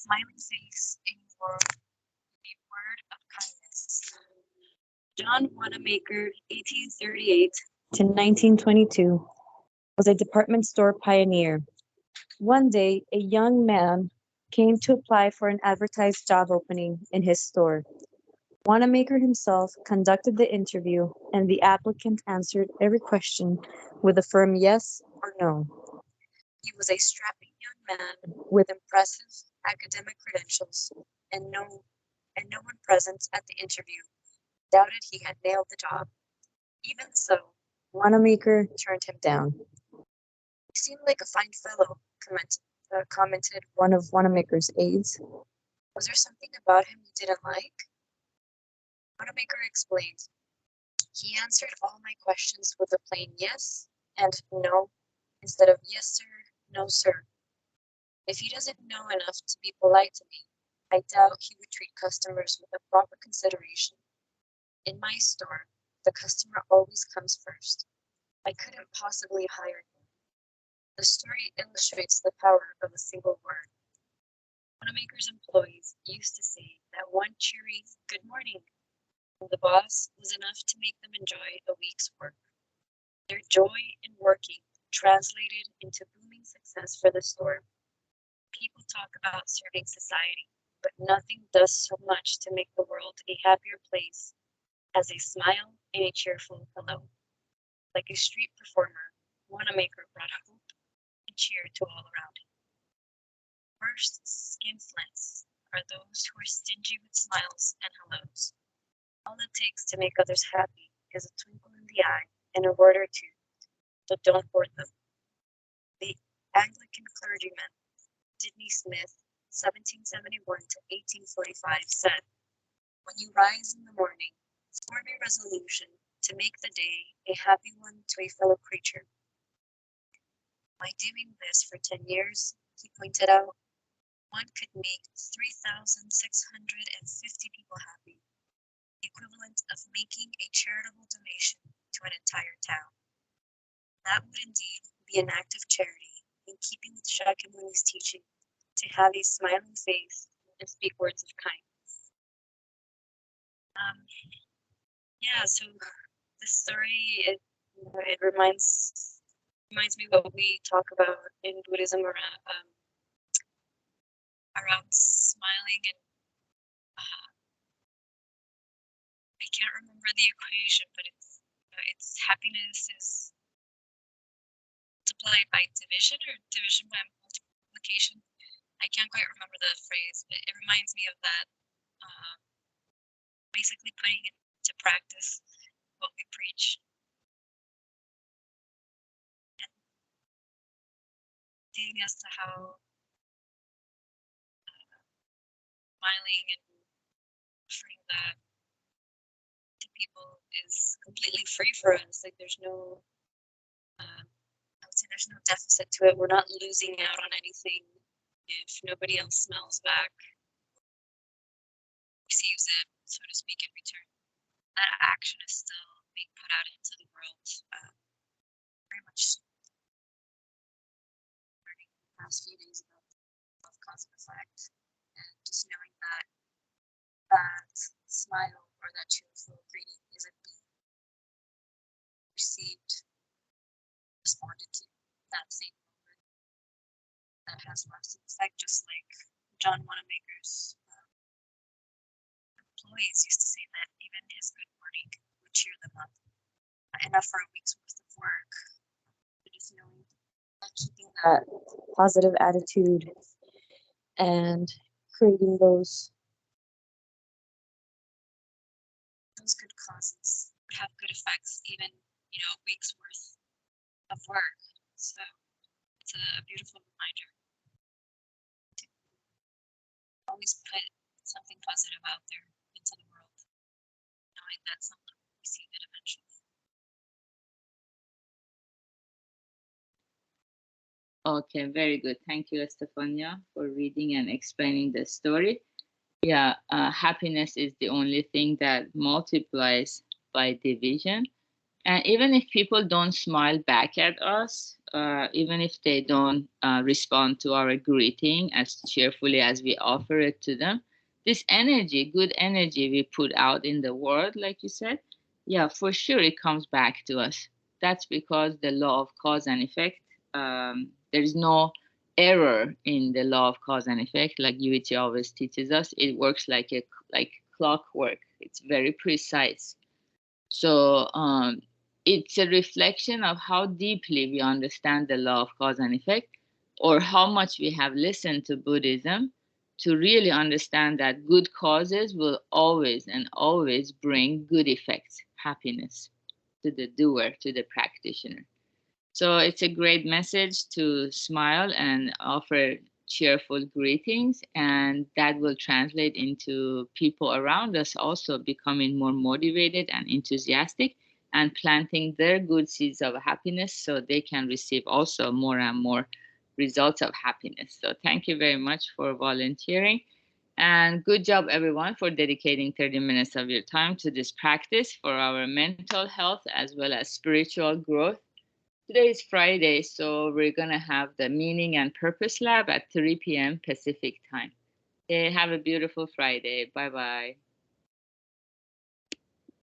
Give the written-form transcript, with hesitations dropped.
smiling face, a word of kindness. John Wanamaker, 1838 to 1922, was a department store pioneer. One day, a young man came to apply for an advertised job opening in his store. Wanamaker himself conducted the interview, and the applicant answered every question with a firm yes or no. He was a strapping young man with impressive academic credentials, and no one present at the interview doubted he had nailed the job. Even so, Wanamaker turned him down. "You seem like a fine fellow," commented one of Wanamaker's aides. "Was there something about him you didn't like?" Wanamaker explained. "He answered all my questions with a plain yes and no instead of yes, sir, no, sir. If he doesn't know enough to be polite to me, I doubt he would treat customers with a proper consideration. In my store, the customer always comes first. I couldn't possibly hire him." The story illustrates the power of a single word. Wanamaker's employees used to say that one cheery "good morning" from the boss was enough to make them enjoy a week's work. Their joy in working translated into booming success for the store. People talk about serving society, but nothing does so much to make the world a happier place as a smile and a cheerful hello. Like a street performer, Wanamaker brought hope and cheer to all around him. Worst skinflints are those who are stingy with smiles and hellos. All it takes to make others happy is a twinkle in the eye and a word or two, so don't hoard them. The Anglican clergyman Sidney Smith, 1771 to 1845, said, "When you rise in the morning, form a resolution to make the day a happy one to a fellow creature." By doing this for 10 years, he pointed out, one could make 3,650 people happy, the equivalent of making a charitable donation to an entire town. That would indeed be an act of charity, in keeping with Shakyamuni's teaching to have a smiling face and speak words of kindness. Yeah, so the story, it reminds me what we talk about in Buddhism around smiling, and I can't remember the equation, but it's happiness is multiplied by division or division by multiplication. I can't quite remember the phrase, but it reminds me of that. Basically putting into practice what we preach. And seeing as to how smiling and offering that to people is completely free for us. Like there's no, I would say there's no deficit to it. We're not losing out on anything if nobody else smiles back, receives it, so to speak, in return. That action is still being put out into the world. Very much learning the past few days about cause and effect, and just knowing that that smile or that cheerful greeting isn't being received, responded to that same moment, that has lasting effect, just like John Wanamaker's employees used to say that even his good morning would cheer them up. Enough for a week's worth of work. But just knowing that keeping that positive attitude and creating those good causes would have good effects, even a week's worth of work. So it's a beautiful reminder to always put something positive out there into the world, knowing that someone will receive it eventually. Okay, very good. Thank you, Estefania, for reading and explaining the story. Yeah, happiness is the only thing that multiplies by division. And even if people don't smile back at us, even if they don't respond to our greeting as cheerfully as we offer it to them, this energy, good energy we put out in the world, like you said, yeah, for sure it comes back to us. That's because the law of cause and effect, there is no error in the law of cause and effect, like UET always teaches us. It works like clockwork. It's very precise. So it's a reflection of how deeply we understand the law of cause and effect, or how much we have listened to Buddhism to really understand that good causes will always and always bring good effects, happiness to the doer, to the practitioner. So it's a great message to smile and offer cheerful greetings, and that will translate into people around us also becoming more motivated and enthusiastic and planting their good seeds of happiness so they can receive also more and more results of happiness. So thank you very much for volunteering. And good job, everyone, for dedicating 30 minutes of your time to this practice for our mental health as well as spiritual growth. Today is Friday, so we're going to have the Meaning and Purpose Lab at 3 p.m. Pacific time. Have a beautiful Friday. Bye-bye.